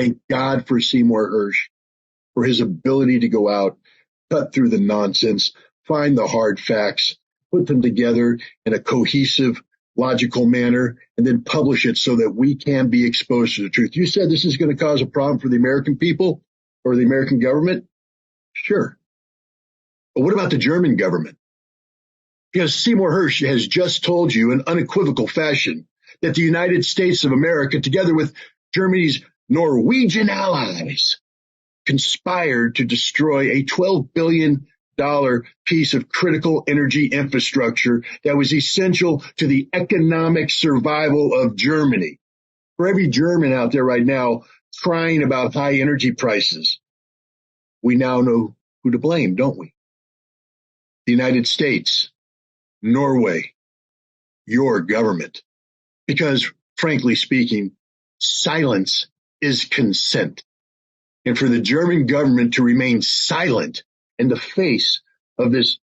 Thank God for Seymour M, for his ability to go out, cut through the nonsense, find the hard facts, put them together in a cohesive, logical manner, and then publish it so that we can be exposed to the truth. You said this is going to cause a problem for the American people or the American government? Sure. But what about the German government? Because Seymour M has just told you in unequivocal fashion that the United States of America, together with Germany's Norwegian allies, conspired to destroy a $12 billion piece of critical energy infrastructure that was essential to the economic survival of Germany. For every German out there right now crying about high energy prices, we now know who to blame, don't we? The United States, Norway, your government. Because, frankly speaking, silence is consent. And for the German government to remain silent in the face of this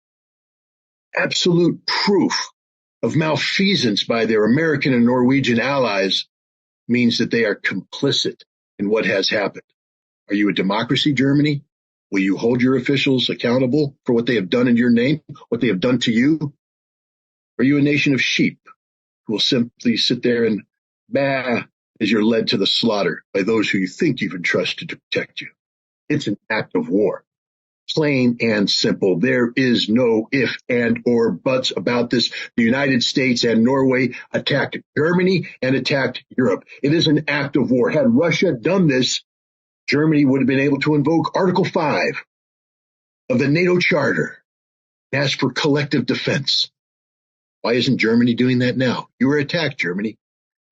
absolute proof of malfeasance by their American and Norwegian allies means that they are complicit in what has happened. Are you a democracy, Germany? Will you hold your officials accountable for what they have done in your name, what they have done to you? Are you a nation of sheep who will simply sit there and bah as you're led to the slaughter by those who you think you've entrusted to protect you? It's an act of war. Plain and simple. There is no if and or buts about this. The United States and Norway attacked Germany and attacked Europe. It is an act of war. Had Russia done this, Germany would have been able to invoke Article 5 of the NATO Charter and ask for collective defense. Why isn't Germany doing that now? You were attacked, Germany.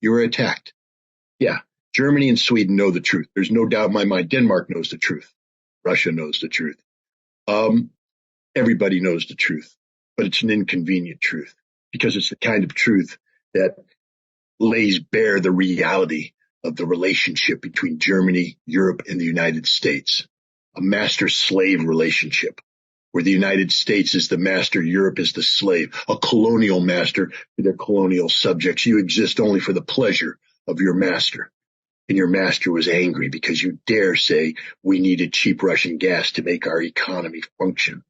You were attacked. Yeah, Germany and Sweden know the truth. There's no doubt in my mind. Denmark knows the truth. Russia knows the truth. Everybody knows the truth, but it's an inconvenient truth because it's the kind of truth that lays bare the reality of the relationship between Germany, Europe, and the United States, a master-slave relationship where the United States is the master, Europe is the slave, a colonial master for their colonial subjects. You exist only for the pleasure of your master. And your master was angry because you dare say we needed cheap Russian gas to make our economy function.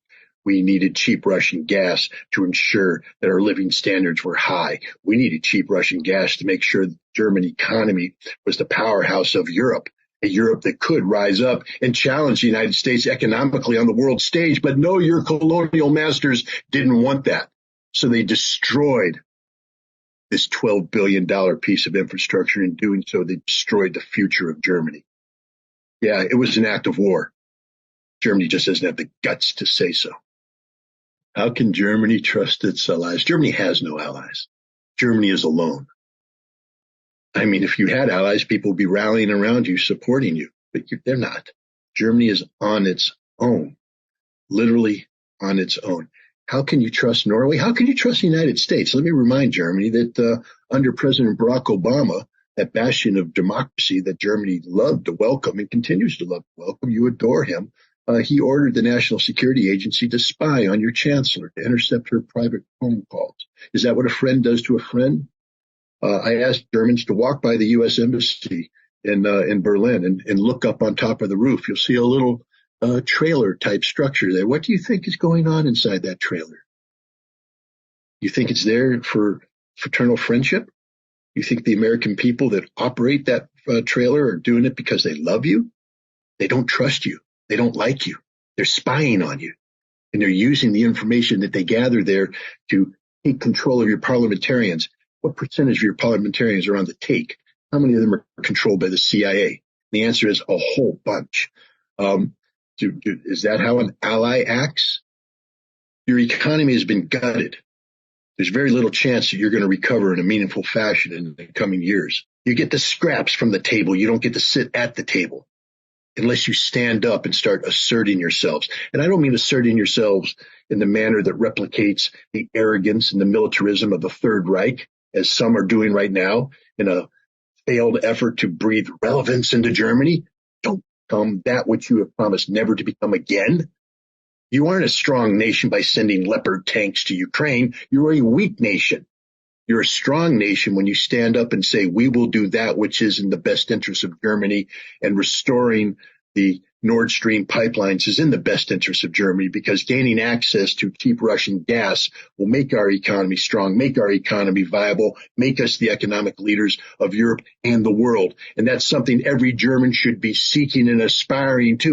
We needed cheap Russian gas to ensure that our living standards were high. We needed cheap Russian gas to make sure the German economy was the powerhouse of Europe, a Europe that could rise up and challenge the United States economically on the world stage. But no, your colonial masters didn't want that. So they destroyed this $12 billion piece of infrastructure. In doing so, they destroyed the future of Germany. Yeah, it was an act of war. Germany just doesn't have the guts to say so. How can Germany trust its allies? Germany has no allies. Germany is alone. I mean, if you had allies, people would be rallying around you, supporting you, but they're not. Germany is on its own, literally on its own. How can you trust Norway? How can you trust the United States? Let me remind Germany that under President Barack Obama, that bastion of democracy that Germany loved to welcome and continues to love to welcome, you adore him. He ordered the National Security Agency to spy on your chancellor, to intercept her private phone calls. Is that what a friend does to a friend? I asked Germans to walk by the U.S. Embassy in Berlin and look up on top of the roof. You'll see a little trailer type structure there. What do you think is going on inside that trailer? You think it's there for fraternal friendship? You think the American people that operate that trailer are doing it because they love you? They don't trust you. They don't like you. They're spying on you. And they're using the information that they gather there to take control of your parliamentarians. What percentage of your parliamentarians are on the take? How many of them are controlled by the CIA? The answer is a whole bunch. Is that how an ally acts? Your economy has been gutted. There's very little chance that you're going to recover in a meaningful fashion in the coming years. You get the scraps from the table. You don't get to sit at the table unless you stand up and start asserting yourselves. And I don't mean asserting yourselves in the manner that replicates the arrogance and the militarism of the Third Reich, as some are doing right now in a failed effort to breathe relevance into Germany. Don't become that which you have promised never to become again. You aren't a strong nation by sending Leopard tanks to Ukraine. You're a weak nation. You're a strong nation when you stand up and say, we will do that which is in the best interest of Germany, and restoring the Nord Stream pipelines is in the best interest of Germany, because gaining access to cheap Russian gas will make our economy strong, make our economy viable, make us the economic leaders of Europe and the world. And that's something every German should be seeking and aspiring to.